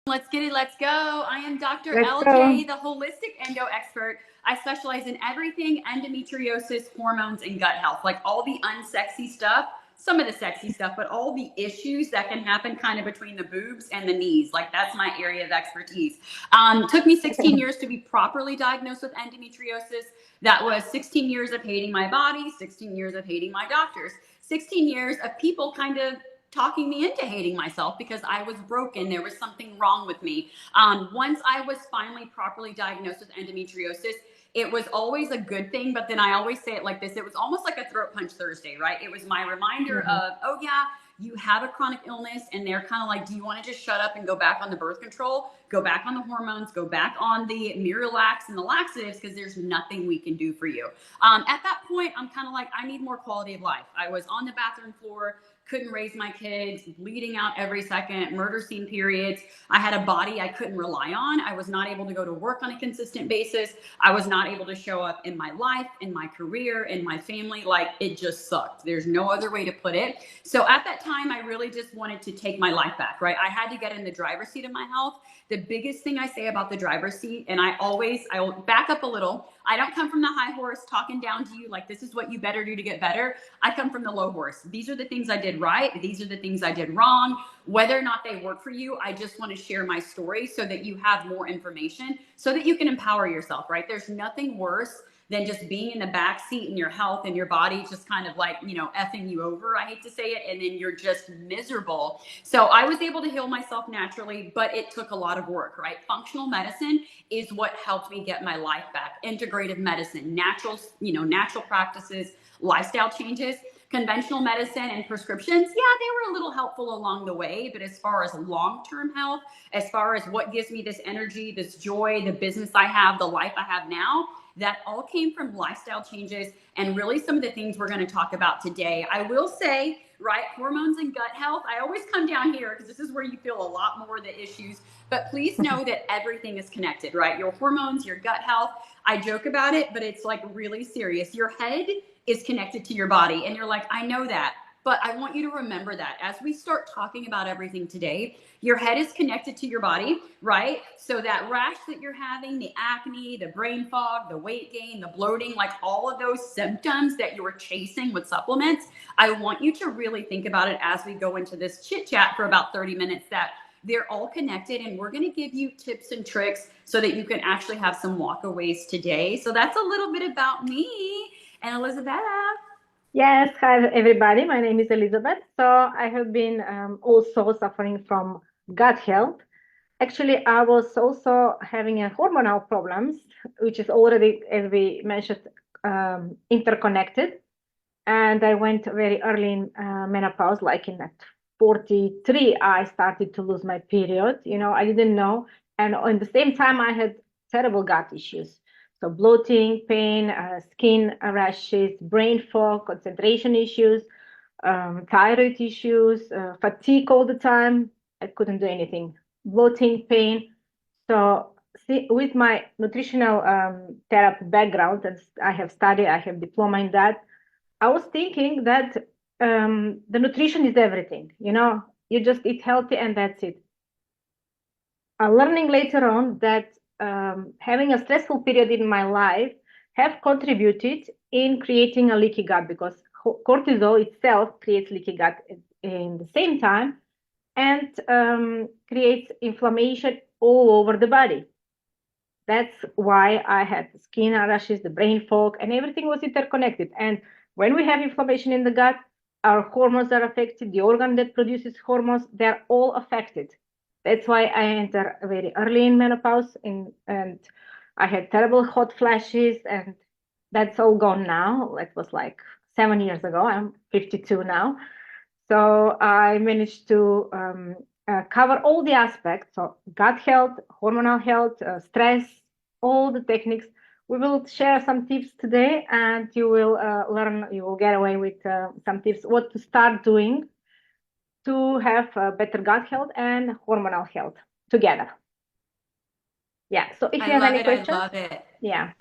Let's get it. Let's go. I am Dr. Let's go. LJ, the holistic endo expert. I specialize in everything endometriosis, hormones, and gut health, like all the unsexy stuff, some of the sexy stuff, but all the issues that can happen kind of between the boobs and the knees. Like that's my area of expertise. Took me 16 years to be properly diagnosed with endometriosis. That was 16 years of hating my body, 16 years of hating my doctors, 16 years of people kind of talking me into hating myself because I was broken. There was something wrong with me. Once I was finally properly diagnosed with endometriosis, it was always a good thing. But then I always say it like this: it was almost like a throat punch Thursday, right? It was my reminder Mhm. of, oh, yeah, you have a chronic illness. And they're kind of like, do you want to just shut up and go back on the birth control, go back on the hormones, go back on the Miralax and the laxatives, because there's nothing we can do for you. At that point, I'm kind of like, I need more quality of life. I was on the bathroom floor, couldn't raise my kids, bleeding out every second, murder scene periods. I had a body I couldn't rely on. I was not able to go to work on a consistent basis. I was not able to show up in my life, in my career, in my family. Like it just sucked. There's no other way to put it. So at that time, I really just wanted to take my life back, right? I had to get in the driver's seat of my health. The biggest thing I say about the driver's seat, and I will back up a little. I don't come from the high horse talking down to you like this is what you better do to get better. I come from the low horse. These are the things I did right. These are the things I did wrong. Whether or not they work for you, I just want to share my story so that you have more information so that you can empower yourself, right? There's nothing worse than just being in the back seat and your health and your body just kind of like, effing you over. I hate to say it. And then you're just miserable. So I was able to heal myself naturally, but it took a lot of work, right? Functional medicine is what helped me get my life back. Integrative medicine, natural practices, lifestyle changes. Conventional medicine and prescriptions, yeah, they were a little helpful along the way, but as far as long-term health, as far as what gives me this energy, this joy, the business I have, the life I have now, that all came from lifestyle changes and really some of the things we're going to talk about today. I will say, right, hormones and gut health, I always come down here because this is where you feel a lot more of the issues, but please know that everything is connected, right? Your hormones, your gut health. I joke about it, but it's like really serious. Your head is connected to your body. And you're like, I know that. But I want you to remember that as we start talking about everything today, your head is connected to your body, right? So that rash that you're having, the acne, the brain fog, the weight gain, the bloating, like all of those symptoms that you're chasing with supplements, I want you to really think about it as we go into this chit chat for about 30 minutes that they're all connected, and we're going to give you tips and tricks so that you can actually have some walkaways today. So that's a little bit about me and Elizabeth. Yes, hi everybody. My name is Elizabeth. So I have been also suffering from gut health. Actually, I was also having a hormonal problems, which is already, as we mentioned, interconnected. And I went very early in menopause, like in at 43, I started to lose my period. I didn't know. And at the same time, I had terrible gut issues. So bloating, pain, skin rashes, brain fog, concentration issues, thyroid issues, fatigue all the time. I couldn't do anything. Bloating, pain. So with my nutritional therapy background, and I have diploma in that. I was thinking that the nutrition is everything. You just eat healthy and that's it. Learning later on that having a stressful period in my life have contributed in creating a leaky gut because cortisol itself creates leaky gut in the same time and creates inflammation all over the body. That's why I had skin rashes, the brain fog, and everything was interconnected. And when we have inflammation in the gut, our hormones are affected. The organ that produces hormones, they're all affected. That's why I enter very early in menopause, and I had terrible hot flashes, and that's all gone now. It was like 7 years ago. I'm 52 now. So I managed to cover all the aspects of gut health, hormonal health, stress, all the techniques. We will share some tips today, and you will you will get away with some tips what to start doing to have better gut health and hormonal health together. Yeah. So if I you have love any it. I questions, love it. yeah.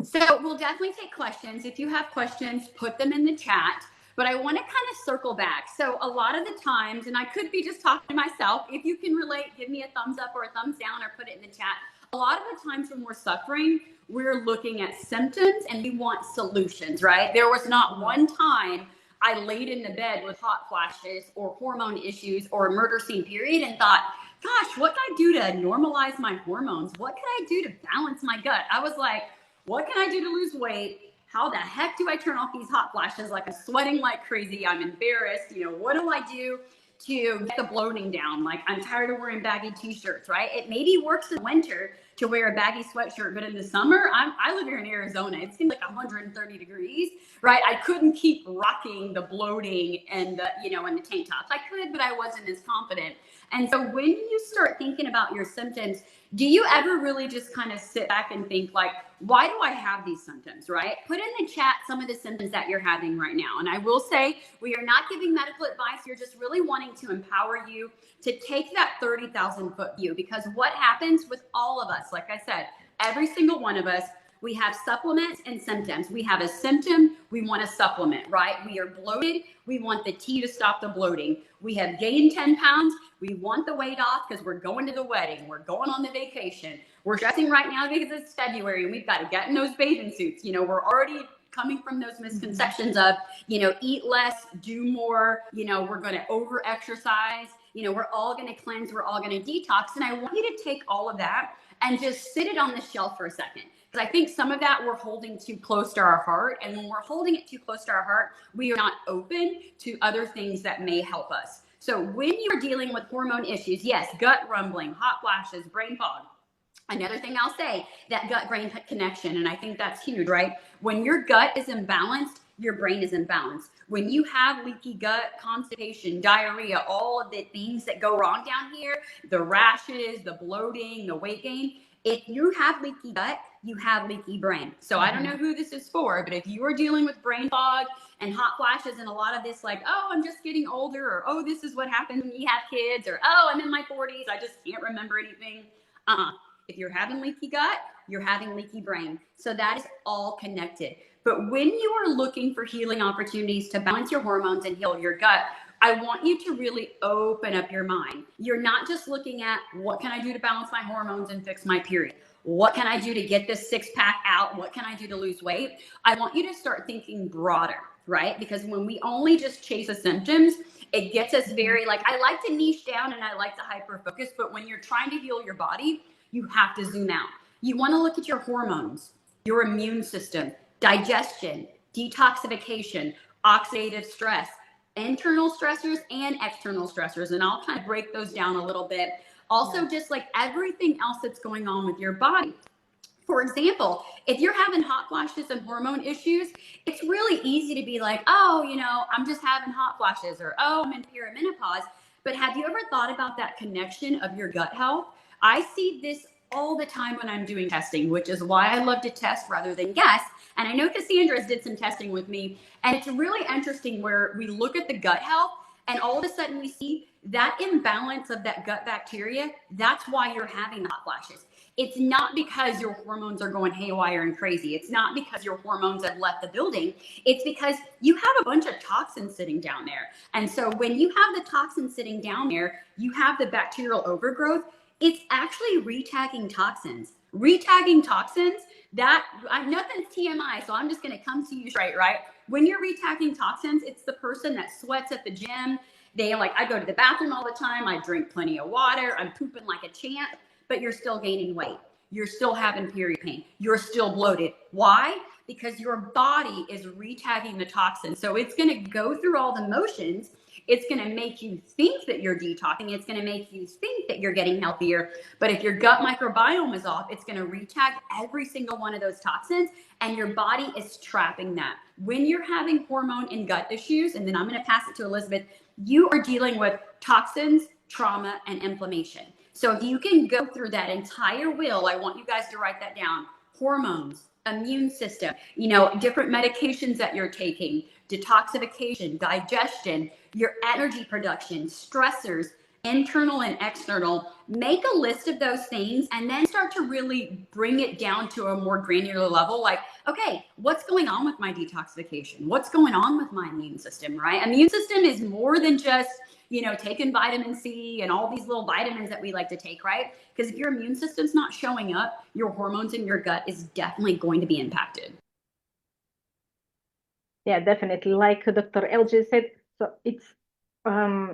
So we'll definitely take questions. If you have questions, put them in the chat. but I want to kind of circle back. So a lot of the times, and I could be just talking to myself, if you can relate, give me a thumbs up or a thumbs down or put it in the chat. A lot of the times when we're suffering, we're looking at symptoms and we want solutions, right? There was not one time I laid in the bed with hot flashes or hormone issues or a murder scene period and thought, gosh, what can I do to normalize my hormones? What can I do to balance my gut? I was like, what can I do to lose weight? How the heck do I turn off these hot flashes? Like, I'm sweating like crazy. I'm embarrassed. What do I do to get the bloating down? Like, I'm tired of wearing baggy t-shirts, right? It maybe works in winter to wear a baggy sweatshirt, but in the summer, I live here in Arizona. It's gonna be like 130 degrees, right? I couldn't keep rocking the bloating and and the tank tops. I could, but I wasn't as confident. And so when you start thinking about your symptoms, do you ever really just kind of sit back and think like, why do I have these symptoms, right? Put in the chat some of the symptoms that you're having right now. And I will say, we are not giving medical advice. You're just really wanting to empower you to take that 30,000 foot view, because what happens with all of us, like I said, every single one of us, we have supplements and symptoms. We have a symptom, we want a supplement, right? We are bloated, we want the tea to stop the bloating. We have gained 10 pounds, we want the weight off because we're going to the wedding, we're going on the vacation. We're stressing right now because it's February and we've got to get in those bathing suits. We're already coming from those misconceptions of, eat less, do more, we're going to over exercise, we're all going to cleanse, we're all going to detox. And I want you to take all of that and just sit it on the shelf for a second. Because I think some of that we're holding too close to our heart. And when we're holding it too close to our heart, we are not open to other things that may help us. So when you're dealing with hormone issues, yes, gut rumbling, hot flashes, brain fog. Another thing I'll say, that gut-brain connection, and I think that's huge, right? When your gut is imbalanced, your brain is imbalanced. When you have leaky gut, constipation, diarrhea, all of the things that go wrong down here, the rashes, the bloating, the weight gain, if you have leaky gut, you have leaky brain. So I don't know who this is for, but if you are dealing with brain fog and hot flashes and a lot of this, like, oh, I'm just getting older, or oh, this is what happens when you have kids, or oh, I'm in my 40s, I just can't remember anything. If you're having leaky gut, you're having leaky brain. So that is all connected. But when you are looking for healing opportunities to balance your hormones and heal your gut, I want you to really open up your mind. You're not just looking at, what can I do to balance my hormones and fix my period? What can I do to get this six pack out? What can I do to lose weight? I want you to start thinking broader, right? Because when we only just chase the symptoms, it gets us very I like to niche down and I like to hyper focus, but when you're trying to heal your body, you have to zoom out. You want to look at your hormones, your immune system, digestion, detoxification, oxidative stress, internal stressors and external stressors. And I'll kind of break those down a little bit. Also, just like everything else that's going on with your body. For example, if you're having hot flashes and hormone issues, it's really easy to be like, oh, I'm just having hot flashes, or oh, I'm in perimenopause. But have you ever thought about that connection of your gut health? I see this all the time when I'm doing testing, which is why I love to test rather than guess. And I know Cassandra's did some testing with me, and it's really interesting where we look at the gut health and all of a sudden we see that imbalance of that gut bacteria. That's why you're having hot flashes. It's not because your hormones are going haywire and crazy. It's not because your hormones have left the building. It's because you have a bunch of toxins sitting down there. And so when you have the toxins sitting down there, you have the bacterial overgrowth. It's actually retagging toxins. Retagging toxins, nothing's TMI, so I'm just going to come to you straight, right? When you're retagging toxins, it's the person that sweats at the gym. I go to the bathroom all the time. I drink plenty of water. I'm pooping like a champ, but you're still gaining weight. You're still having period pain. You're still bloated. Why? Because your body is retagging the toxin. So it's going to go through all the motions. It's going to make you think that you're detoxing. It's going to make you think that you're getting healthier. But if your gut microbiome is off, it's going to retag every single one of those toxins, and your body is trapping that. When you're having hormone and gut issues, and then I'm going to pass it to Elizabeth, you are dealing with toxins, trauma, and inflammation. So if you can go through that entire wheel, I want you guys to write that down. Hormones, immune system, different medications that you're taking, detoxification, digestion, your energy production, stressors, internal and external, make a list of those things and then start to really bring it down to a more granular level. Like, okay, what's going on with my detoxification? What's going on with my immune system, right? Immune system is more than just, you know, taking vitamin C and all these little vitamins that we like to take, right? Because if your immune system's not showing up, your hormones in your gut is definitely going to be impacted. Yeah, definitely. Like Dr.Lj said, so it's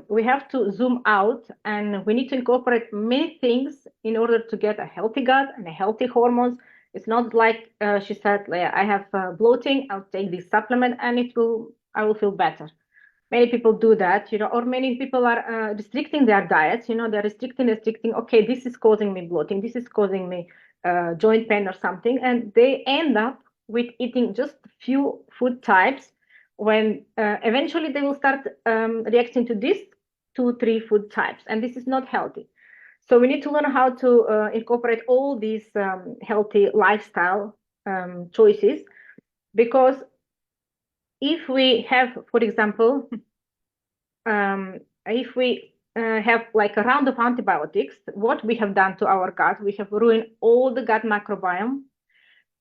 we have to zoom out and we need to incorporate many things in order to get a healthy gut and a healthy hormones. It's not like she said, "Yeah, I have bloating, I'll take this supplement and I will feel better." Many people do that, you know, or many people are restricting their diets, you know, they're restricting. Okay, this is causing me bloating, this is causing me joint pain or something, and they end up with eating just a few food types when eventually they will start reacting to these 2 3 food types, and this is not healthy. So we need to learn how to incorporate all these healthy lifestyle choices, because if we have, for example, if we have like a round of antibiotics, what we have done to our gut, we have ruined all the gut microbiome,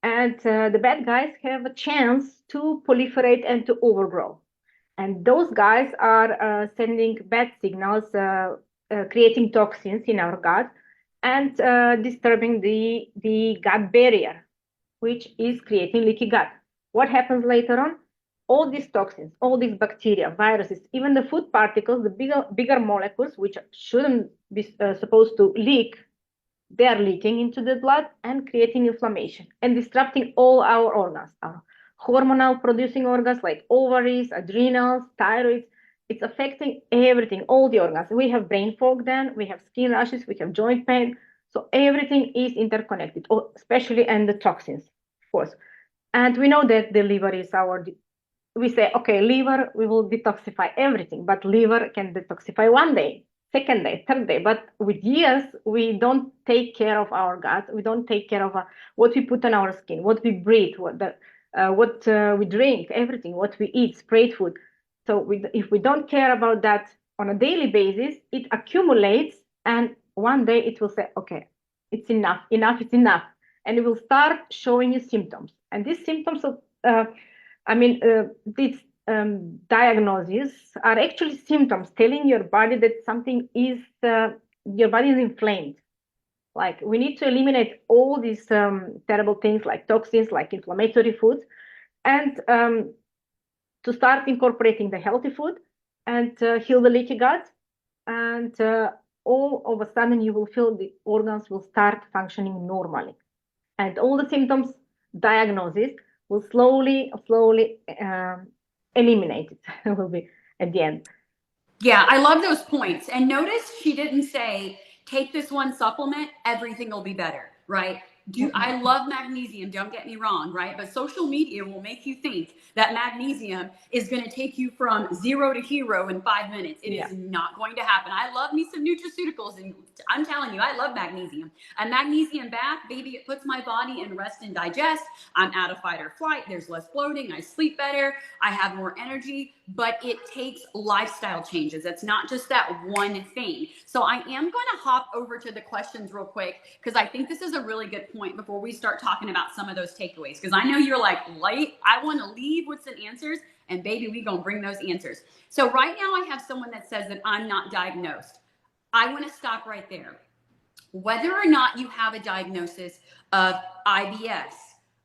and the bad guys have a chance to proliferate and to overgrow. And those guys are sending bad signals, creating toxins in our gut, and disturbing the gut barrier, which is creating leaky gut. What happens later on? All these toxins, all these bacteria, viruses, even the food particles, the bigger molecules, which shouldn't be supposed to leak, they are leaking into the blood and creating inflammation and disrupting all our organs, our hormonal producing organs like ovaries, adrenals, thyroid. It's affecting everything, all the organs. We have brain fog then, we have skin rashes, we have joint pain. So everything is interconnected, especially and the toxins, of course. And we know that the liver is we say, okay, liver, we will detoxify everything, but liver can detoxify one day, second day, third day. But with years, we don't take care of our gut. We don't take care of what we put on our skin, what we breathe, what we drink, everything, what we eat, sprayed food. So if we don't care about that on a daily basis, it accumulates, and one day it will say, okay, it's enough, enough, it's enough. And it will start showing you symptoms. And these symptoms of these diagnoses are actually symptoms telling your body that something is, your body is inflamed. Like we need to eliminate all these terrible things like toxins, like inflammatory foods, and to start incorporating the healthy food and heal the leaky gut. And all of a sudden, you will feel the organs will start functioning normally. And all the symptoms diagnosis will slowly eliminate it will be at the end. Yeah, I love those points. And notice she didn't say, take this one supplement, everything will be better, right? I love magnesium, don't get me wrong, right? But social media will make you think that magnesium is going to take you from zero to hero in 5 minutes. It Yeah. is not going to happen. I love me some nutraceuticals, and I'm telling you, I love magnesium. A magnesium bath, baby, it puts my body in rest and digest. I'm out of fight or flight. There's less bloating. I sleep better. I have more energy, but it takes lifestyle changes. It's not just that one thing. So I am going to hop over to the questions real quick, because I think this is a really good point before we start talking about some of those takeaways. Because I know you're like, light, I want to leave with some answers, and baby, we gonna bring those answers. So right now I have someone that says that I'm not diagnosed. I want to stop right there. Whether or not you have a diagnosis of IBS,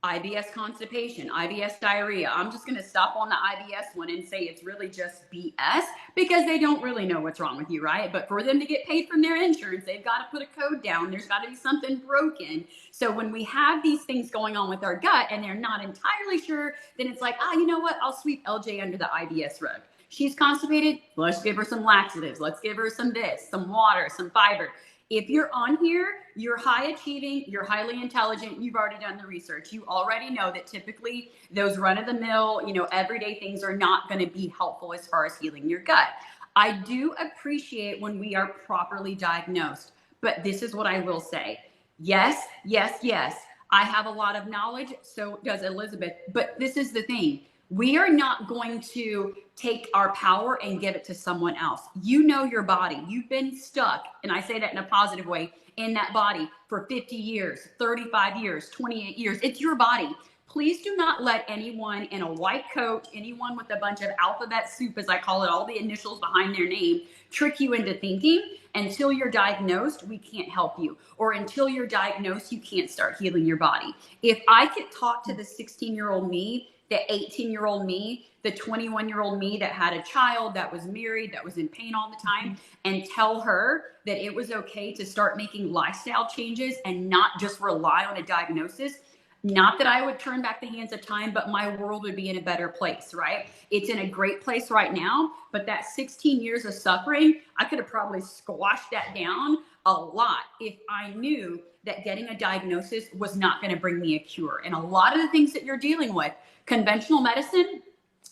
IBS constipation, IBS diarrhea, I'm just going to stop on the IBS one and say it's really just BS, because they don't really know what's wrong with you, right? But for them to get paid from their insurance, they've got to put a code down. There's got to be something broken. So when we have these things going on with our gut and they're not entirely sure, then it's like, you know what? I'll sweep LJ under the IBS rug. She's constipated. Let's give her some laxatives. Let's give her some this, some water, some fiber. If you're on here, you're high achieving, you're highly intelligent, you've already done the research. You already know that typically those run of the mill, everyday things are not going to be helpful as far as healing your gut. I do appreciate when we are properly diagnosed, but this is what I will say. Yes, yes, yes. I have a lot of knowledge, so does Elizabeth, but this is the thing. We are not going to take our power and give it to someone else. You know your body. You've been stuck, and I say that in a positive way, in that body for 50 years, 35 years, 28 years. It's your body. Please do not let anyone in a white coat, anyone with a bunch of alphabet soup, as I call it, all the initials behind their name, trick you into thinking until you're diagnosed, we can't help you. Or until you're diagnosed, you can't start healing your body. If I could talk to the 16-year-old me, the 18-year-old me, the 21-year-old me that had a child, that was married, that was in pain all the time, and tell her that it was okay to start making lifestyle changes and not just rely on a diagnosis, not that I would turn back the hands of time, but my world would be in a better place, right? It's in a great place right now, but that 16 years of suffering, I could have probably squashed that down a lot if I knew that getting a diagnosis was not going to bring me a cure. And a lot of the things that you're dealing with, conventional medicine,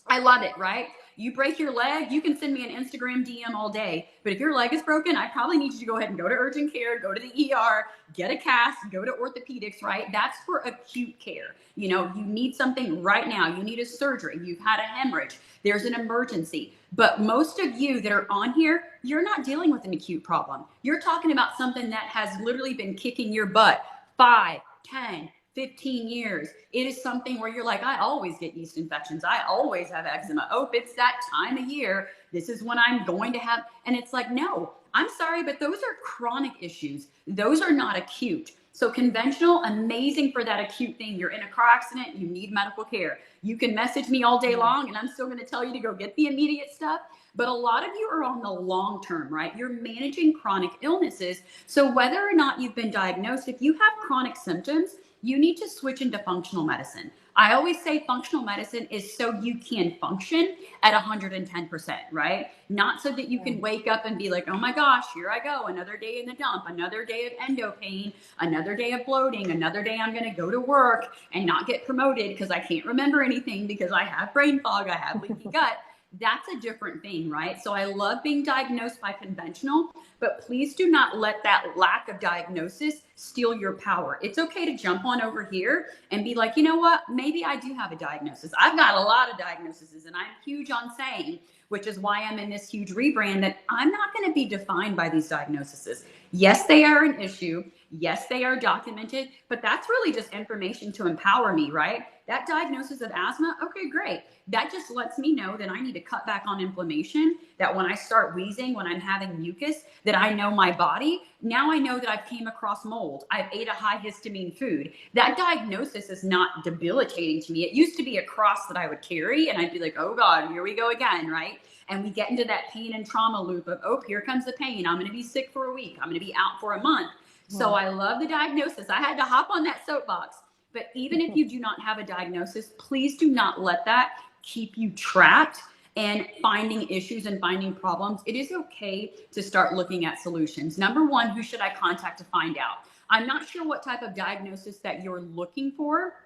I love it, right? You break your leg, you can send me an Instagram DM all day. But if your leg is broken, I probably need you to go ahead and go to urgent care, go to the ER, get a cast, go to orthopedics, right? That's for acute care. You know, you need something right now. You need a surgery. You've had a hemorrhage. There's an emergency. But most of you that are on here, you're not dealing with an acute problem. You're talking about something that has literally been kicking your butt 5, 10, 15 years. It is something where you're like, I always get yeast infections. I always have eczema. Oh, it's that time of year. This is when I'm going to have, and it's like, no, I'm sorry, but those are chronic issues. Those are not acute. So conventional, amazing for that acute thing. You're in a car accident, you need medical care. You can message me all day long and I'm still going to tell you to go get the immediate stuff. But a lot of you are on the long term, right? You're managing chronic illnesses. So whether or not you've been diagnosed, if you have chronic symptoms, you need to switch into functional medicine. I always say functional medicine is so you can function at 110%, right? Not so that you can wake up and be like, oh my gosh, here I go, another day in the dump, another day of endo pain, another day of bloating, another day I'm going to go to work and not get promoted because I can't remember anything because I have brain fog, I have leaky gut. That's a different thing, right? So I love being diagnosed by conventional, but please do not let that lack of diagnosis steal your power. It's okay to jump on over here and be like, you know what? Maybe I do have a diagnosis. I've got a lot of diagnoses and I'm huge on saying, which is why I'm in this huge rebrand, that I'm not going to be defined by these diagnoses. Yes, they are an issue. Yes, they are documented, but that's really just information to empower me, right? That diagnosis of asthma, okay, great. That just lets me know that I need to cut back on inflammation, that when I start wheezing, when I'm having mucus, that I know my body. Now I know that I've came across mold. I've ate a high histamine food. That diagnosis is not debilitating to me. It used to be a cross that I would carry and I'd be like, oh God, here we go again, right? And we get into that pain and trauma loop of, oh, here comes the pain. I'm going to be sick for a week. I'm going to be out for a month. So I love the diagnosis. I had to hop on that soapbox. But even if you do not have a diagnosis, please do not let that keep you trapped and finding issues and finding problems. It is okay to start looking at solutions. Number one, who should I contact to find out? I'm not sure what type of diagnosis that you're looking for.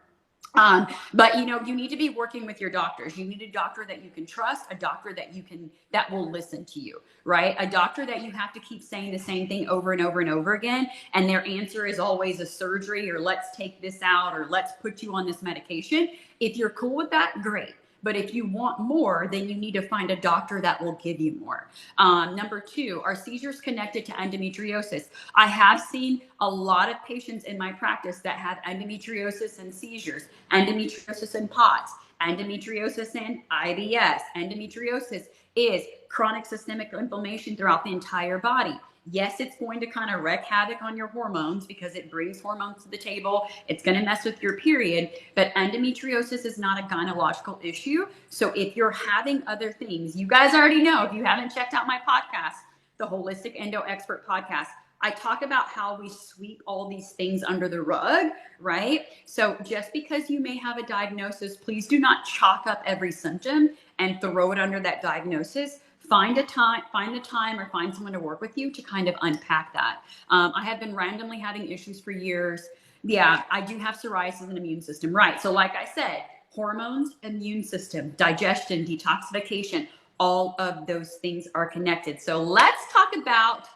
But you know, you need to be working with your doctors. You need a doctor that you can trust, a doctor that will listen to you, right? A doctor that you have to keep saying the same thing over and over and over again. And their answer is always a surgery or let's take this out or let's put you on this medication. If you're cool with that, great. But if you want more, then you need to find a doctor that will give you more. Number two, are seizures connected to endometriosis? I have seen a lot of patients in my practice that have endometriosis and seizures, endometriosis and POTS, endometriosis and IBS. Endometriosis is chronic systemic inflammation throughout the entire body. Yes, it's going to kind of wreak havoc on your hormones because it brings hormones to the table. It's going to mess with your period, but endometriosis is not a gynecological issue. So if you're having other things, you guys already know, if you haven't checked out my podcast, the Holistic Endo Expert Podcast, I talk about how we sweep all these things under the rug, right? So just because you may have a diagnosis, please do not chalk up every symptom and throw it under that diagnosis. Find the time or find someone to work with you to kind of unpack that. I have been randomly having issues for years. Yeah, I do have psoriasis and immune system, right? So like I said, hormones, immune system, digestion, detoxification, all of those things are connected. So let's talk about,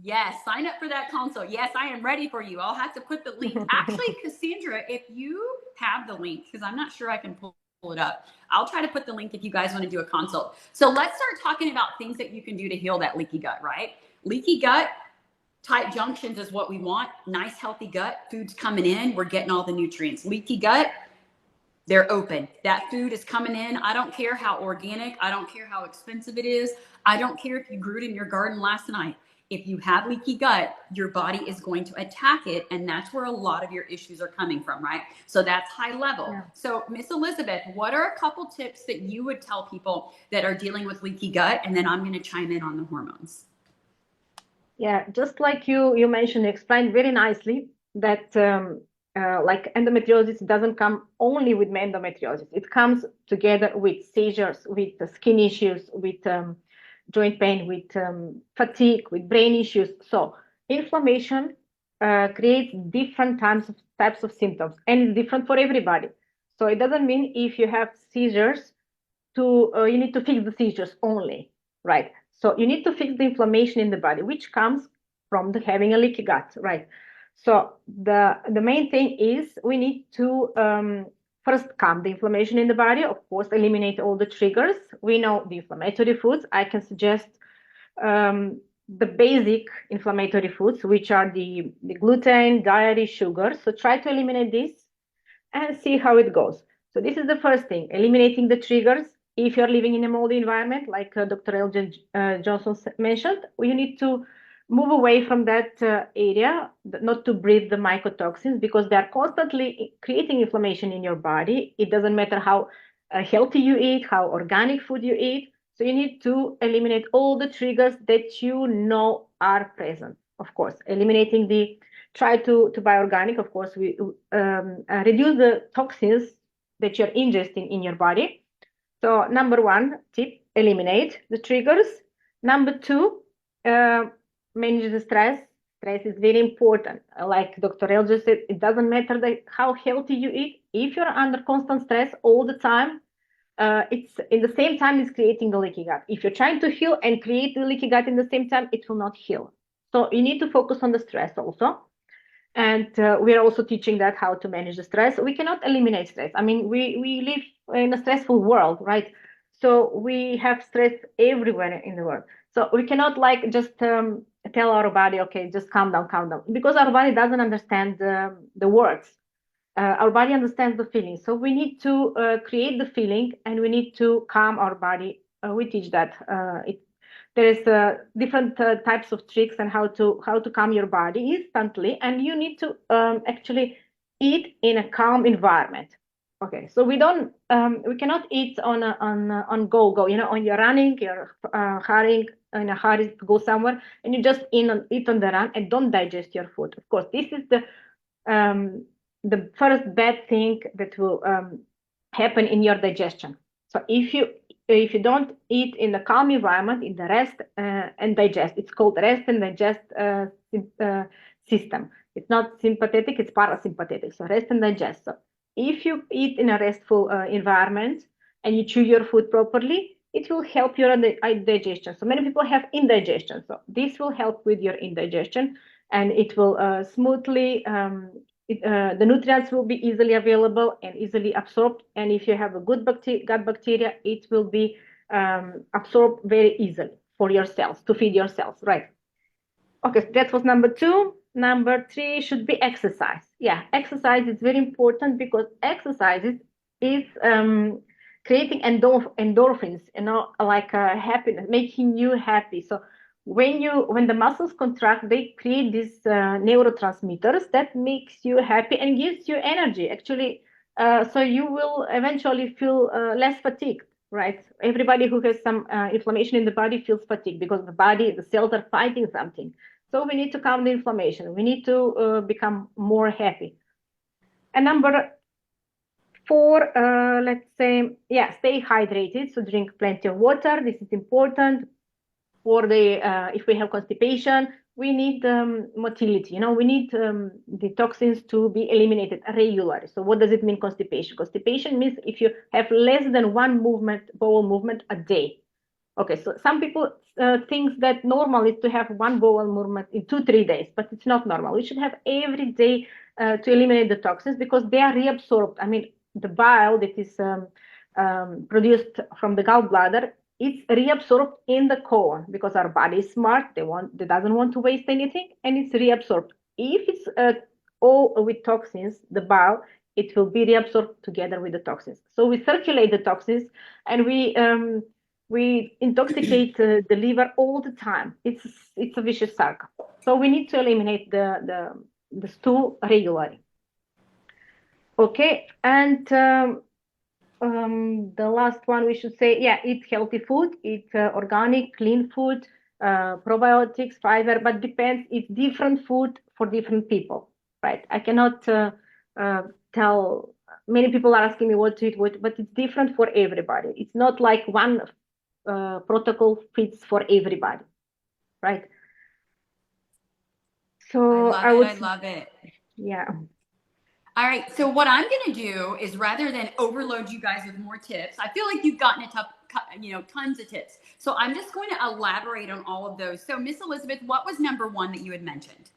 yes, sign up for that consult. Yes, I am ready for you. I'll have to put the link. Actually, Cassandra, if you have the link, because I'm not sure I can pull pull it up. I'll try to put the link if you guys want to do a consult. So let's start talking about things that you can do to heal that leaky gut, right? Leaky gut, tight junctions is what we want. Nice, healthy gut. Food's coming in. We're getting all the nutrients. Leaky gut, they're open. That food is coming in. I don't care how organic. I don't care how expensive it is. I don't care if you grew it in your garden last night. If you have leaky gut, your body is going to attack it. And that's where a lot of your issues are coming from, right? So that's high level. Yeah. So Miss Elizabeth, what are a couple tips that you would tell people that are dealing with leaky gut? And then I'm going to chime in on the hormones. Yeah, just like you mentioned, you explained very nicely that like endometriosis doesn't come only with endometriosis. It comes together with seizures, with skin issues, with joint pain, with fatigue, with brain issues. So inflammation creates different types of symptoms, and it's different for everybody. So it doesn't mean if you have seizures, you need to fix the seizures only, right? So you need to fix the inflammation in the body, which comes from having a leaky gut, right? So the main thing is we need to first calm the inflammation in the body, of course, eliminate all the triggers. We know the inflammatory foods. I can suggest the basic inflammatory foods, which are the gluten, dairy, sugar. So try to eliminate this and see how it goes. So this is the first thing, eliminating the triggers. If you're living in a moldy environment, like Dr.Lj Johnson mentioned, you need to move away from that area, not to breathe the mycotoxins, because they are constantly creating inflammation in your body. It doesn't matter how healthy you eat, how organic food you eat. So you need to eliminate all the triggers that you know are present. Of course, try to buy organic. Of course, we reduce the toxins that you're ingesting in your body. So number one tip, eliminate the triggers. Number two, manage the stress. Stress is very important. Like Dr.Lj said, it doesn't matter how healthy you eat. If you're under constant stress all the time, it's in the same time it's creating the leaky gut. If you're trying to heal and create the leaky gut in the same time, it will not heal. So you need to focus on the stress also. And we are also teaching that how to manage the stress. We cannot eliminate stress. I mean, we live in a stressful world, right? So we have stress everywhere in the world. So we cannot like just tell our body, okay, just calm down, because our body doesn't understand the words. Our body understands the feeling. So we need to create the feeling, and we need to calm our body. We teach that. There is different types of tricks and how to calm your body instantly, and you need to actually eat in a calm environment. Okay, so we cannot eat on go. You know, when you're running, you're hurrying in a hurry to go somewhere, and you just eat on the run and don't digest your food. Of course, this is the first bad thing that will happen in your digestion. So if you don't eat in the calm environment, in the rest and digest, it's called rest and digest system. It's not sympathetic, it's parasympathetic. So rest and digest. So if you eat in a restful environment and you chew your food properly, it will help your digestion. So many people have indigestion. So this will help with your indigestion, and it will smoothly the nutrients will be easily available and easily absorbed. And if you have a good gut bacteria, it will be absorbed very easily for your cells, to feed your cells, right? Okay, so that was number two. Number three should be exercise. Yeah, exercise is very important because exercise is creating endorphins, you know, like happiness, making you happy. So when the muscles contract, they create these neurotransmitters that makes you happy and gives you energy. Actually, so you will eventually feel less fatigued, right? Everybody who has some inflammation in the body feels fatigued because the cells are fighting something. So we need to calm the inflammation. We need to become more happy. And number four, let's say, yeah, stay hydrated. So drink plenty of water. This is important. For if we have constipation, we need motility. You know, we need the toxins to be eliminated regularly. So what does it mean, constipation? Constipation means if you have less than one bowel movement a day. Okay, so some people think that normal is to have one bowel movement in 2-3 days, but it's not normal. We should have every day to eliminate the toxins because they are reabsorbed. I mean, the bile that is produced from the gallbladder, it's reabsorbed in the colon because our body is smart. They doesn't want to waste anything, and it's reabsorbed. If it's all with toxins, the bile, it will be reabsorbed together with the toxins. So we circulate the toxins, and we intoxicate the liver all the time. It's a vicious cycle. So we need to eliminate the stool regularly. Okay, and the last one we should say, yeah, eat healthy food, eat organic, clean food, probiotics, fiber, but depends. It's different food for different people, right? I cannot tell. Many people are asking me what to eat, but it's different for everybody. It's not like one protocol fits for everybody, right? So I love it. I love it. Yeah. All right. So what I'm going to do is rather than overload you guys with more tips, I feel like you've gotten tons of tips. So I'm just going to elaborate on all of those. So Miss Elizabeth, what was number one that you had mentioned?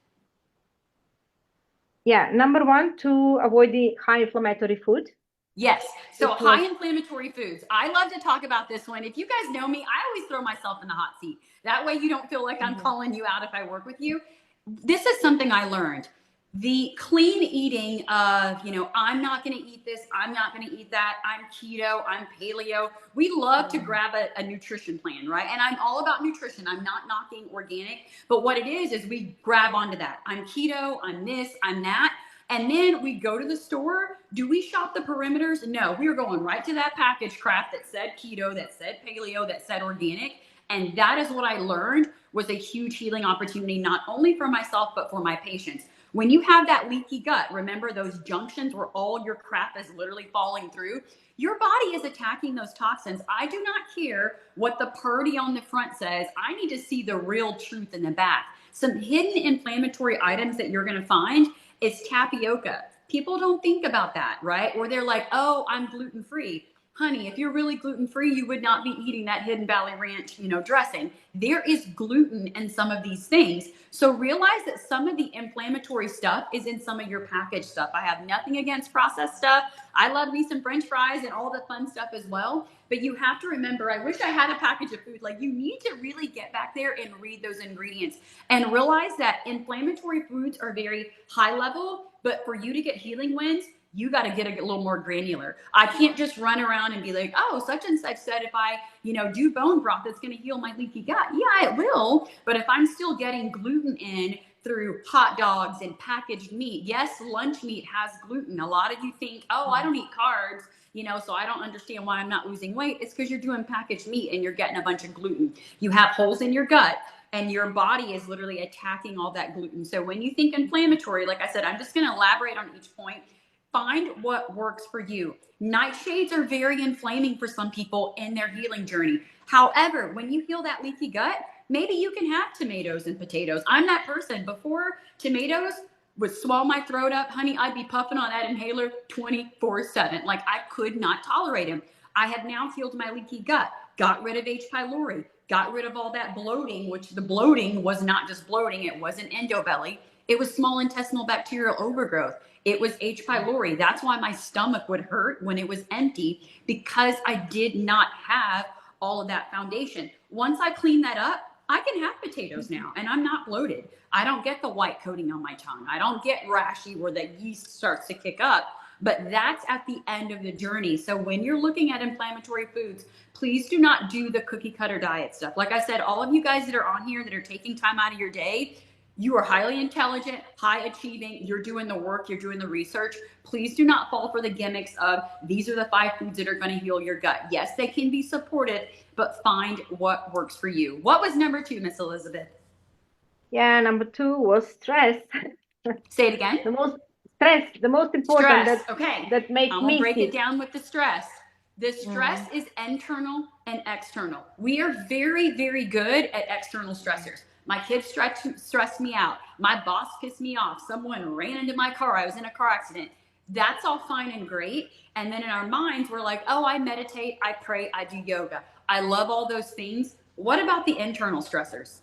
Yeah, number one, to avoid the high inflammatory food. Yes. So high inflammatory foods. I love to talk about this one. If you guys know me, I always throw myself in the hot seat. That way you don't feel like I'm calling you out if I work with you. This is something I learned. The clean eating of, I'm not going to eat this, I'm not going to eat that, I'm keto, I'm paleo. We love to grab a nutrition plan, right? And I'm all about nutrition. I'm not knocking organic, but what it is we grab onto that. I'm keto, I'm this, I'm that. And then we go to the store. Do we shop the perimeters? No, we are going right to that package crap that said keto, that said paleo, that said organic. And that is what I learned was a huge healing opportunity, not only for myself, but for my patients. When you have that leaky gut, remember those junctions where all your crap is literally falling through, your body is attacking those toxins. I do not care what the purdy on the front says. I need to see the real truth in the back. Some hidden inflammatory items that you're going to find is tapioca. People don't think about that, right? Or they're like, oh, I'm gluten-free. Honey, if you're really gluten-free, you would not be eating that Hidden Valley Ranch, dressing. There is gluten in some of these things. So realize that some of the inflammatory stuff is in some of your packaged stuff. I have nothing against processed stuff. I love me some French fries and all the fun stuff as well. But you have to remember, I wish I had a package of food. Like, you need to really get back there and read those ingredients and realize that inflammatory foods are very high level, but for you to get healing wins, you got to get a little more granular. I can't just run around and be like, oh, such and such said if I, do bone broth, it's going to heal my leaky gut. Yeah, it will. But if I'm still getting gluten in through hot dogs and packaged meat, yes, lunch meat has gluten. A lot of you think, oh, I don't eat carbs, so I don't understand why I'm not losing weight. It's because you're doing packaged meat and you're getting a bunch of gluten. You have holes in your gut, and your body is literally attacking all that gluten. So when you think inflammatory, like I said, I'm just going to elaborate on each point. Find what works for you. Nightshades are very inflaming for some people in their healing journey. However, when you heal that leaky gut, maybe you can have tomatoes and potatoes. I'm that person. Before, tomatoes would swell my throat up. Honey, I'd be puffing on that inhaler 24/7. Like, I could not tolerate them. I have now healed my leaky gut, got rid of H. pylori, got rid of all that bloating, which the bloating was not just bloating. It wasn't endobelly. It was small intestinal bacterial overgrowth. It was H. pylori. That's why my stomach would hurt when it was empty, because I did not have all of that foundation. Once I clean that up, I can have potatoes now, and I'm not bloated. I don't get the white coating on my tongue. I don't get rashy where the yeast starts to kick up, but that's at the end of the journey. So when you're looking at inflammatory foods, please do not do the cookie cutter diet stuff. Like I said, all of you guys that are on here that are taking time out of your day, you are highly intelligent, high achieving, you're doing the work, you're doing the research. Please do not fall for the gimmicks of these are the 5 foods that are going to heal your gut. Yes, they can be supported, but find what works for you. What was number 2, Miss Elizabeth? Yeah, number 2 was stress. Say it again. The most important. Stress. Okay. That makes I'm me gonna break sick. it down with the stress. The stress is internal and external. We are very, very good at external stressors. My kids stressed me out. My boss pissed me off. Someone ran into my car. I was in a car accident. That's all fine and great. And then in our minds, we're like, oh, I meditate, I pray, I do yoga. I love all those things. What about the internal stressors?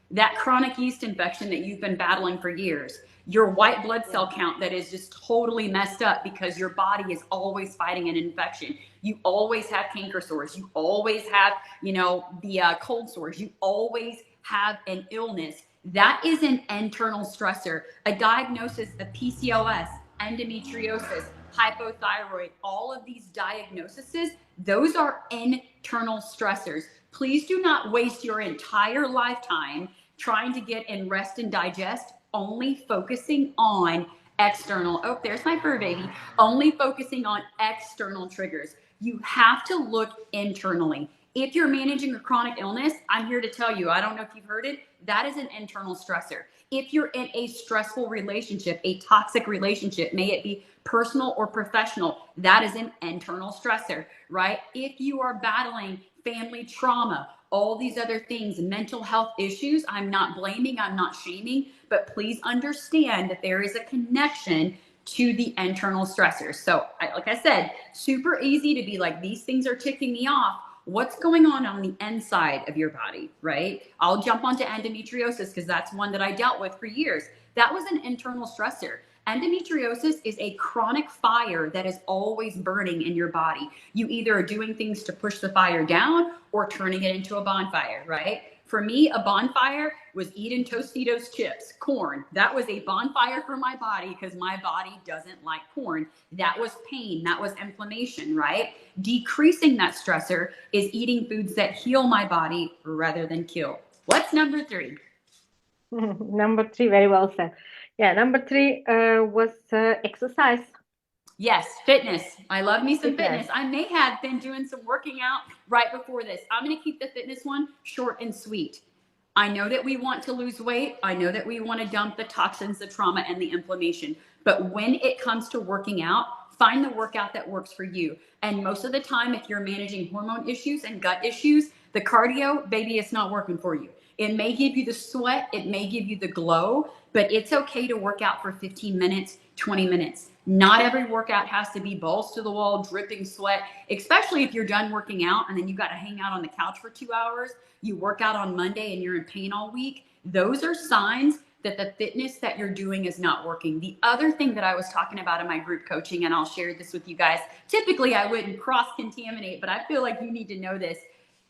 That chronic yeast infection that you've been battling for years. your white blood cell count that is just totally messed up because your body is always fighting an infection. You always have canker sores. You always have, the cold sores. You always have an illness. That is an internal stressor. A diagnosis of PCOS, endometriosis, hypothyroid, all of these diagnoses, those are internal stressors. Please do not waste your entire lifetime trying to get in rest and digest, only focusing on external. Oh, there's my fur baby. Only focusing on external triggers. You have to look internally. If you're managing a chronic illness, I'm here to tell you, I don't know if you've heard it, that is an internal stressor. If you're in a stressful relationship, a toxic relationship, may it be personal or professional, that is an internal stressor, right? If you are battling family trauma, all these other things, mental health issues, I'm not blaming, I'm not shaming, but please understand that there is a connection to the internal stressors. So, like I said, super easy to be like, these things are ticking me off. What's going on the inside of your body, right? I'll jump onto endometriosis because that's one that I dealt with for years. That was an internal stressor. Endometriosis is a chronic fire that is always burning in your body. You either are doing things to push the fire down or turning it into a bonfire, right? For me, a bonfire was eating Tostitos chips, corn. That was a bonfire for my body because my body doesn't like corn. That was pain. That was inflammation, right? Decreasing that stressor is eating foods that heal my body rather than kill. What's number 3? Number 3, very well said. Yeah, number 3 was exercise. Yes, fitness. I love me some Fitness. fitness. I may have been doing some working out right before this. I'm going to keep the fitness one short and sweet. I know that we want to lose weight. I know that we want to dump the toxins, the trauma, and the inflammation. But when it comes to working out, find the workout that works for you. And most of the time, if you're managing hormone issues and gut issues, the cardio, baby, it's not working for you. It may give you the sweat, it may give you the glow, but it's okay to work out for 15 minutes, 20 minutes. Not every workout has to be balls to the wall, dripping sweat, especially if you're done working out and then you got to hang out on the couch for 2 hours. You work out on Monday and you're in pain all week. Those are signs that the fitness that you're doing is not working. The other thing that I was talking about in my group coaching, and I'll share this with you guys, typically I wouldn't cross-contaminate, but I feel like you need to know this.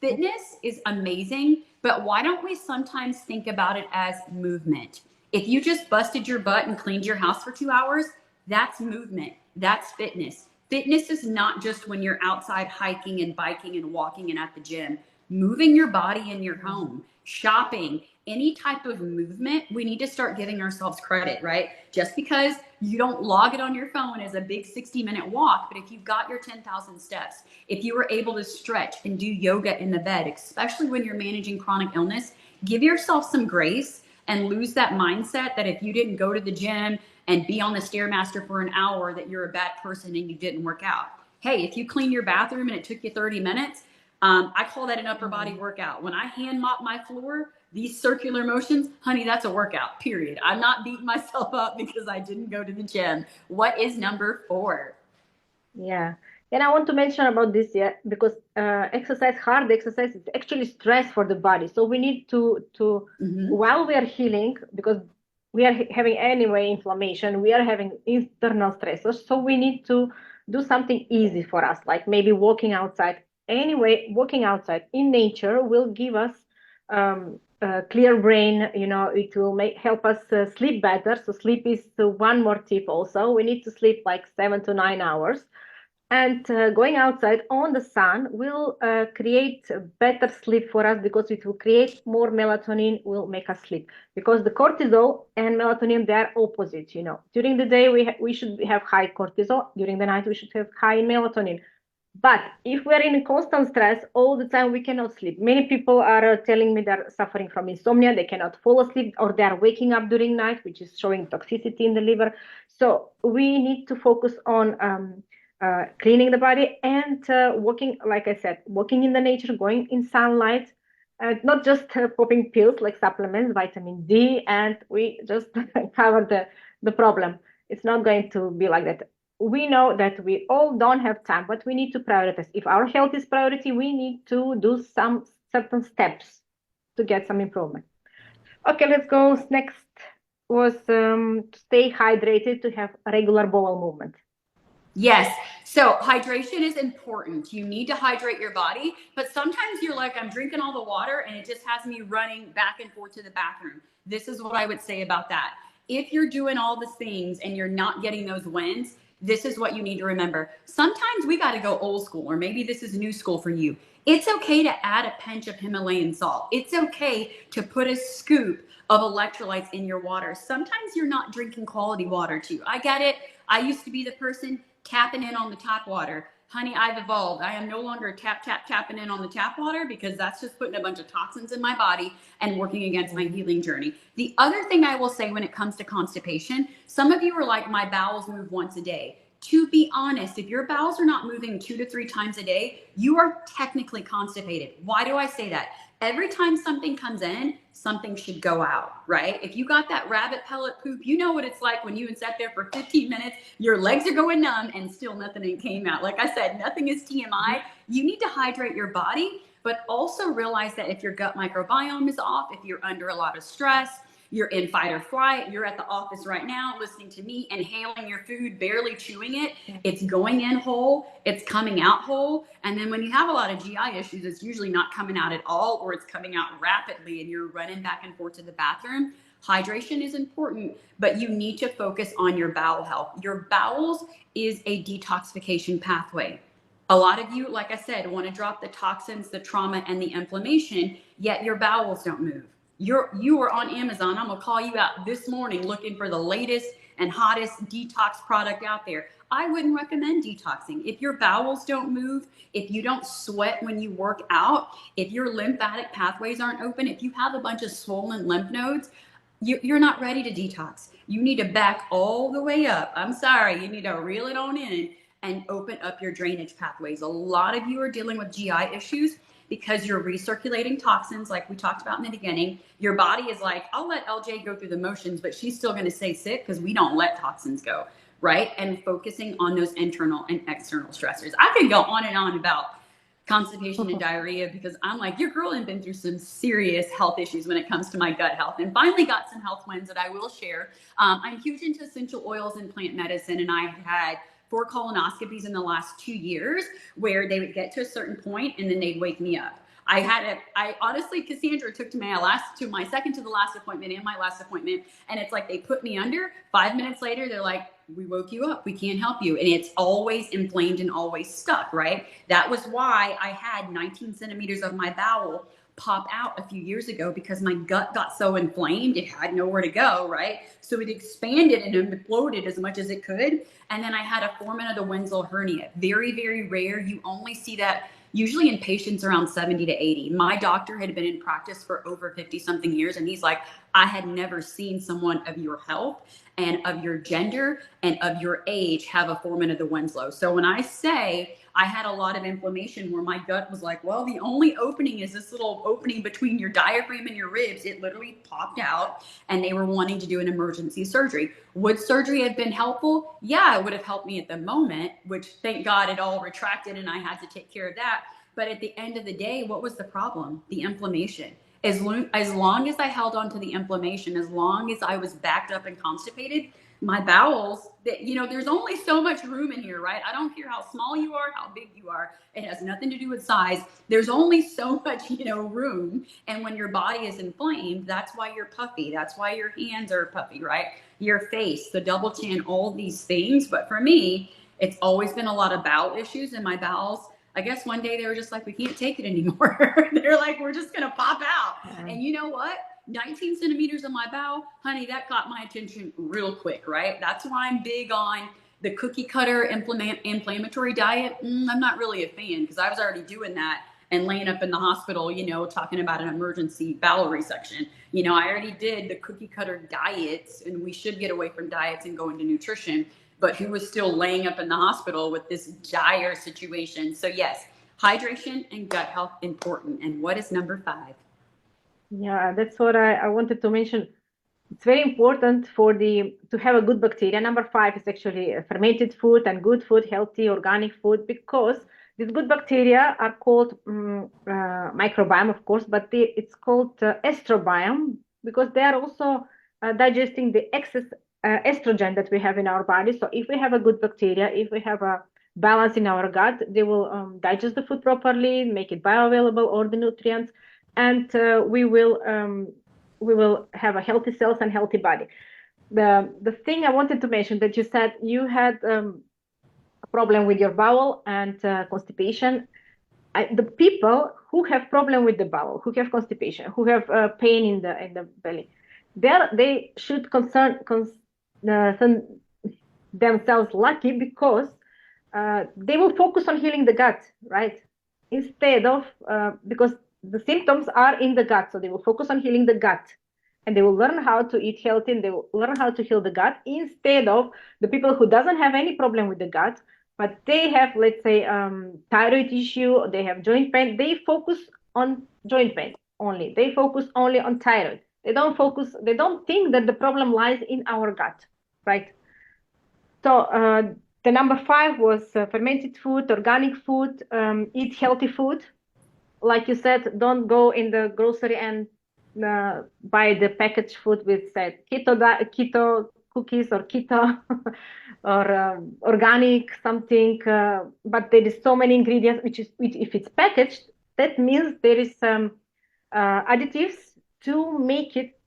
Fitness is amazing, but why don't we sometimes think about it as movement? If you just busted your butt and cleaned your house for 2 hours, that's movement. That's fitness. Fitness is not just when you're outside hiking and biking and walking and at the gym. Moving your body in your home, shopping, any type of movement, we need to start giving ourselves credit, right? Just because you don't log it on your phone as a big 60-minute walk, but if you've got your 10,000 steps, if you were able to stretch and do yoga in the bed, especially when you're managing chronic illness, give yourself some grace and lose that mindset that if you didn't go to the gym and be on the Stairmaster for an hour, that you're a bad person and you didn't work out. Hey, if you clean your bathroom and it took you 30 minutes, I call that an upper body workout. When I hand mop my floor, these circular motions, honey, that's a workout, period. I'm not beating myself up because I didn't go to the gym. What is number 4? Yeah. And I want to mention about this, yeah, because hard exercise is actually stress for the body. So we need to while we are healing, because we are having anyway inflammation, we are having internal stressors. So we need to do something easy for us, like maybe walking outside. Anyway, walking outside in nature will give us a clear brain. It will help us sleep better. So sleep is one more tip also. We need to sleep like 7 to 9 hours. And going outside on the sun will create better sleep for us, because it will create more melatonin, will make us sleep. Because the cortisol and melatonin, they are opposite. During the day we should have high cortisol. During the night we should have high melatonin. But if we're in constant stress all the time, we cannot sleep. Many people are telling me they're suffering from insomnia. They cannot fall asleep, or they are waking up during night, which is showing toxicity in the liver. So we need to focus on cleaning the body and walking, like I said, walking in the nature, going in sunlight, not just popping pills like supplements, vitamin D, and we just cover the problem. It's not going to be like that. We know that we all don't have time, but we need to prioritize. If our health is priority, we need to do some certain steps to get some improvement. Okay, let's go next. was to stay hydrated, to have regular bowel movement. Yes. So hydration is important. You need to hydrate your body, but sometimes you're like, I'm drinking all the water and it just has me running back and forth to the bathroom. This is what I would say about that. If you're doing all the things and you're not getting those wins, this is what you need to remember. Sometimes we got to go old school, or maybe this is new school for you. It's okay to add a pinch of Himalayan salt. It's okay to put a scoop of electrolytes in your water. Sometimes you're not drinking quality water too. I get it. I used to be the person tapping in on the tap water. Honey, I've evolved. I am no longer tapping in on the tap water because that's just putting a bunch of toxins in my body and working against my healing journey. The other thing I will say when it comes to constipation, some of you are like, my bowels move once a day. To be honest, if your bowels are not moving 2 to 3 times a day, you are technically constipated. Why do I say that? Every time something comes in, something should go out, right? If you got that rabbit pellet poop, you know what it's like when you sat there for 15 minutes, your legs are going numb and still nothing came out. Like I said, nothing is TMI. You need to hydrate your body, but also realize that if your gut microbiome is off, if you're under a lot of stress, you're in fight or flight, you're at the office right now listening to me, inhaling your food, barely chewing it. It's going in whole, it's coming out whole. And then when you have a lot of GI issues, it's usually not coming out at all, or it's coming out rapidly and you're running back and forth to the bathroom. Hydration is important, but you need to focus on your bowel health. Your bowels is a detoxification pathway. A lot of you, like I said, want to drop the toxins, the trauma, and the inflammation, yet your bowels don't move. You are on Amazon. I'm gonna call you out this morning looking for the latest and hottest detox product out there. I wouldn't recommend detoxing. If your bowels don't move, if you don't sweat when you work out, if your lymphatic pathways aren't open, if you have a bunch of swollen lymph nodes, you're not ready to detox. You need to back all the way up. I'm sorry, you need to reel it on in and open up your drainage pathways. A lot of you are dealing with GI issues because you're recirculating toxins, like we talked about in the beginning. Your body is like, I'll let LJ go through the motions, but she's still going to stay sick because we don't let toxins go, right? And focusing on those internal and external stressors. I could go on and on about constipation and diarrhea because I'm like, your girl has been through some serious health issues when it comes to my gut health, and finally got some health wins that I will share. I'm huge into essential oils and plant medicine, and I've had 4 colonoscopies in the last 2 years where they would get to a certain point and then they'd wake me up. I honestly, Cassandra took to my second to the last appointment and my last appointment. And it's like, they put me under 5 minutes later. They're like, we woke you up. We can't help you. And it's always inflamed and always stuck, right? That was why I had 19 centimeters of my bowel pop out a few years ago, because my gut got so inflamed, it had nowhere to go, right? So it expanded and imploded as much as it could. And then I had a foramen of the Wenzel hernia. Very, very rare. You only see that usually in patients around 70 to 80. My doctor had been in practice for over 50 something years. And he's like, I had never seen someone of your health and of your gender and of your age have a foramen of the Winslow. So when I say I had a lot of inflammation where my gut was like, well, the only opening is this little opening between your diaphragm and your ribs, it literally popped out, and they were wanting to do an emergency surgery. Would surgery have been helpful? Yeah, it would have helped me at the moment, which thank God it all retracted and I had to take care of that. But at the end of the day, what was the problem? The inflammation. As long as I held on to the inflammation, as long as I was backed up and constipated, my bowels, there's only so much room in here, right? I don't care how small you are, how big you are. It has nothing to do with size. There's only so much, room. And when your body is inflamed, that's why you're puffy. That's why your hands are puffy, right? Your face, the double chin, all these things. But for me, it's always been a lot of bowel issues in my bowels. I guess one day they were just like, we can't take it anymore. They're like, we're just going to pop out. And you know what? 19 centimeters of my bowel, honey, that got my attention real quick, right? That's why I'm big on the cookie cutter inflammatory diet. I'm not really a fan because I was already doing that and laying up in the hospital, talking about an emergency bowel resection. I already did the cookie cutter diets, and we should get away from diets and go into nutrition. But who was still laying up in the hospital with this dire situation? So yes, hydration and gut health important. And what is number 5? Yeah, that's what I wanted to mention. It's very important to have a good bacteria. Number 5 is actually fermented food and good food, healthy organic food, because these good bacteria are called microbiome, of course, but it's called estrobiome because they are also digesting the excess estrogen that we have in our body. So if we have a good bacteria, if we have a balance in our gut, they will digest the food properly, make it bioavailable, all the nutrients, and we will have a healthy cells and healthy body. The thing I wanted to mention that you said you had a problem with your bowel and constipation. The people who have problem with the bowel, who have constipation, who have pain in the belly, they should concern themselves lucky because they will focus on healing the gut, right? Instead of because the symptoms are in the gut, so they will focus on healing the gut, and they will learn how to eat healthy, and they will learn how to heal the gut instead of the people who doesn't have any problem with the gut, but they have, let's say, thyroid issue, they have joint pain. They focus on joint pain only. They focus only on thyroid. They don't think that the problem lies in our gut, right? So the number 5 was fermented food, organic food, eat healthy food. Like you said, don't go in the grocery and buy the packaged food with said keto cookies or keto or organic something. But there is so many ingredients, which if it's packaged, that means there is some additives to make it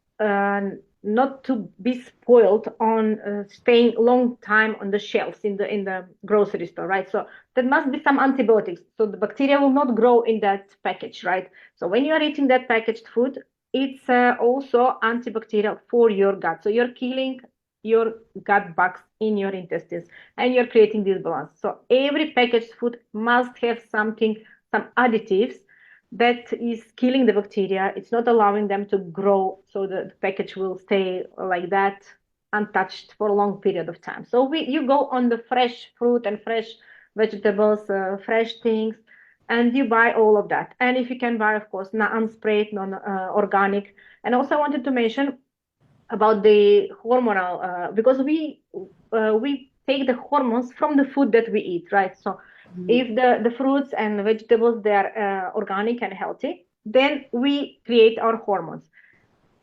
not to be spoiled on staying long time on the shelves in the grocery store, right? So there must be some antibiotics, so the bacteria will not grow in that package, right? So when you are eating that packaged food, it's also antibacterial for your gut. So you're killing your gut bugs in your intestines, and you're creating this balance. So every packaged food must have something, some additives that is killing the bacteria. It's not allowing them to grow, so the package will stay like that, untouched for a long period of time. So you go on the fresh fruit and fresh vegetables, fresh things, and you buy all of that. And if you can buy, of course, unsprayed, non-organic. And also I wanted to mention about the hormonal, because we take the hormones from the food that we eat, right? So if the fruits and vegetables, they are organic and healthy, then we create our hormones.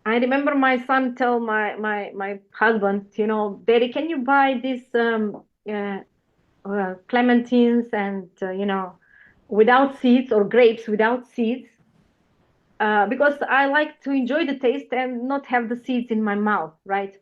I remember my son tell my husband, Daddy, can you buy these clementines and without seeds, or grapes without seeds, because I like to enjoy the taste and not have the seeds in my mouth, right?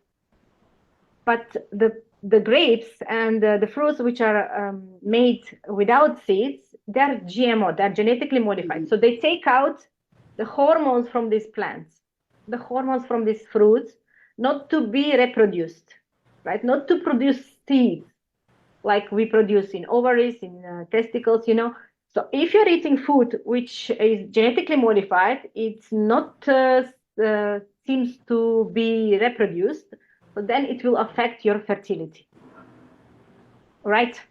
But the grapes and the fruits which are made without seeds, they're GMO, they're genetically modified. So they take out the hormones from these plants, the hormones from these fruits, not to be reproduced, right? Not to produce seeds like we produce in ovaries, in testicles, So if you're eating food which is genetically modified, it's not seems to be reproduced, so then it will affect your fertility, right?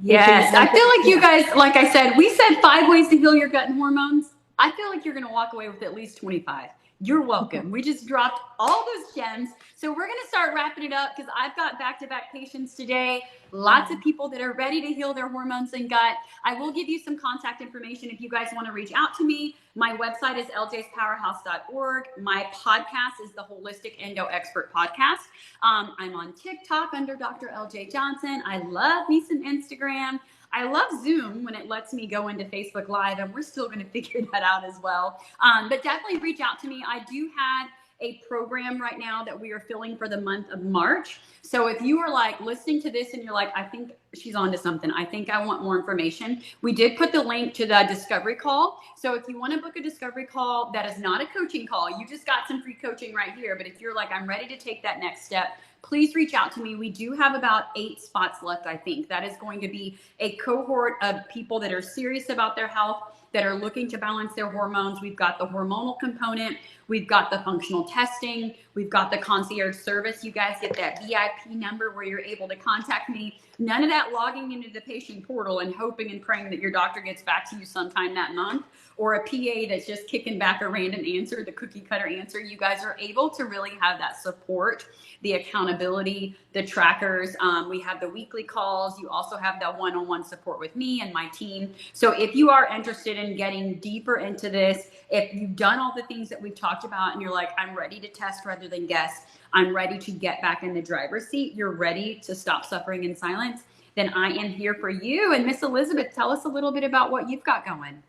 Yes, I feel like you guys, like I said, we said 5 ways to heal your gut and hormones. I feel like you're going to walk away with at least 25. You're welcome. We just dropped all those gems. So we're going to start wrapping it up because I've got back-to-back patients today. Lots of people that are ready to heal their hormones and gut. I will give you some contact information if you guys want to reach out to me. My website is ljspowerhouse.org. My podcast is the Holistic Endo Expert Podcast. I'm on TikTok under Dr.Lj Johnson. I love me some Instagram. I love Zoom when it lets me go into Facebook Live, and we're still going to figure that out as well. But definitely reach out to me. I do have a program right now that we are filling for the month of March. So if you are like listening to this and you're like, I think she's on to something, I think I want more information, we did put the link to the discovery call. So if you want to book a discovery call, that is not a coaching call. You just got some free coaching right here. But if you're like, I'm ready to take that next step, please reach out to me. We do have about 8 spots left, I think. That is going to be a cohort of people that are serious about their health, that are looking to balance their hormones. We've got the hormonal component. We've got the functional testing. We've got the concierge service. You guys get that VIP number where you're able to contact me. None of that logging into the patient portal and hoping and praying that your doctor gets back to you sometime that month, or a PA that's just kicking back a random answer, the cookie cutter answer. You guys are able to really have that support, the accountability, the trackers. We have the weekly calls. You also have that one-on-one support with me and my team. So if you are interested in getting deeper into this, if you've done all the things that we've talked about and you're like, I'm ready to test rather than guess, I'm ready to get back in the driver's seat, you're ready to stop suffering in silence, then I am here for you. And Miss Elizabeth, tell us a little bit about what you've got going.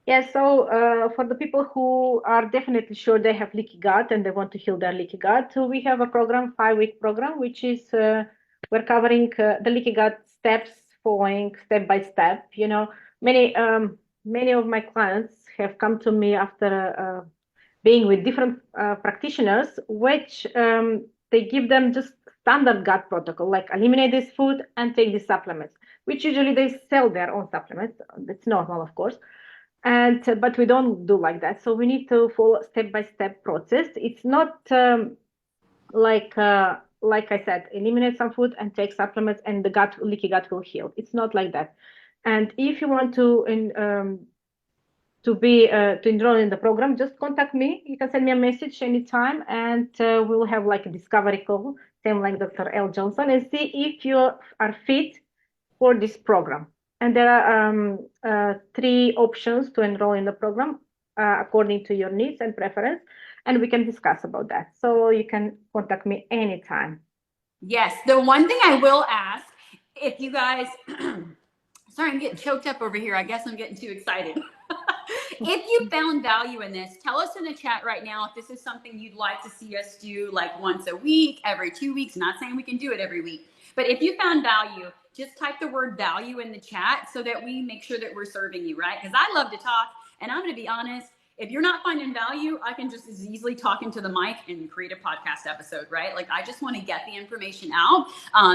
Yeah, so for the people who are definitely sure they have leaky gut and they want to heal their leaky gut, so we have a program, 5-week program, which is we're covering the leaky gut steps, following step by step. You know, many of my clients have come to me after being with different practitioners, which they give them just standard gut protocol, like eliminate this food and take these supplements, which usually they sell their own supplements. That's normal, of course. And but we don't do like that. So we need to follow step-by-step process. It's not like I said, eliminate some food and take supplements and the leaky gut will heal. It's not like that. And if you want to enroll in the program, just contact me. You can send me a message anytime, and we'll have like a discovery call, same like Dr. L. Johnson, and see if you are fit for this program. And there are 3 options to enroll in the program according to your needs and preference, and we can discuss about that. So you can contact me anytime. Yes, the one thing I will ask, if you guys, sorry, I'm getting choked up over here. I guess I'm getting too excited. If you found value in this, tell us in the chat right now if this is something you'd like to see us do like once a week, every 2 weeks. Not saying we can do it every week, but if you found value, just type the word value in the chat so that we make sure that we're serving you, right? Because I love to talk, and I'm going to be honest. If you're not finding value, I can just as easily talk into the mic and create a podcast episode, right? Like I just want to get the information out.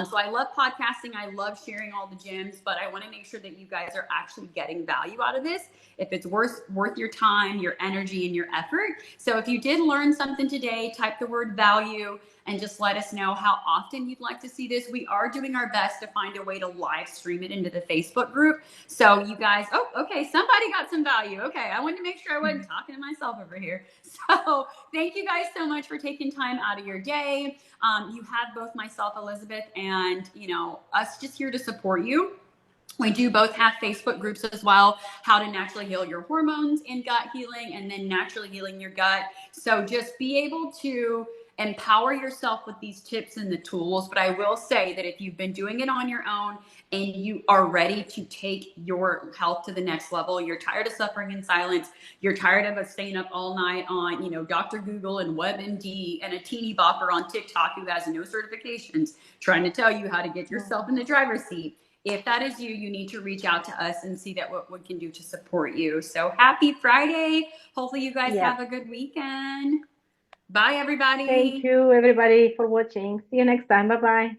So I love podcasting. I love sharing all the gems, but I want to make sure that you guys are actually getting value out of this. If it's worth your time, your energy, and your effort. So if you did learn something today, type the word value and just let us know how often you'd like to see this. We are doing our best to find a way to live stream it into the Facebook group. So you guys, oh, okay, somebody got some value. Okay, I wanted to make sure I wasn't talking to myself over here. So thank you guys so much for taking time out of your day. You had both myself, Elizabeth, and us just here to support you. We do both have Facebook groups as well, how to naturally heal your hormones in gut healing and then naturally healing your gut. So just be able to empower yourself with these tips and the tools. But I will say that if you've been doing it on your own and you are ready to take your health to the next level, you're tired of suffering in silence, you're tired of us staying up all night on, Dr. Google and WebMD and a teeny bopper on TikTok who has no certifications trying to tell you how to get yourself in the driver's seat. If that is you, you need to reach out to us and see that what we can do to support you. So happy Friday. Hopefully you guys have a good weekend. Bye, everybody. Thank you, everybody, for watching. See you next time. Bye-bye.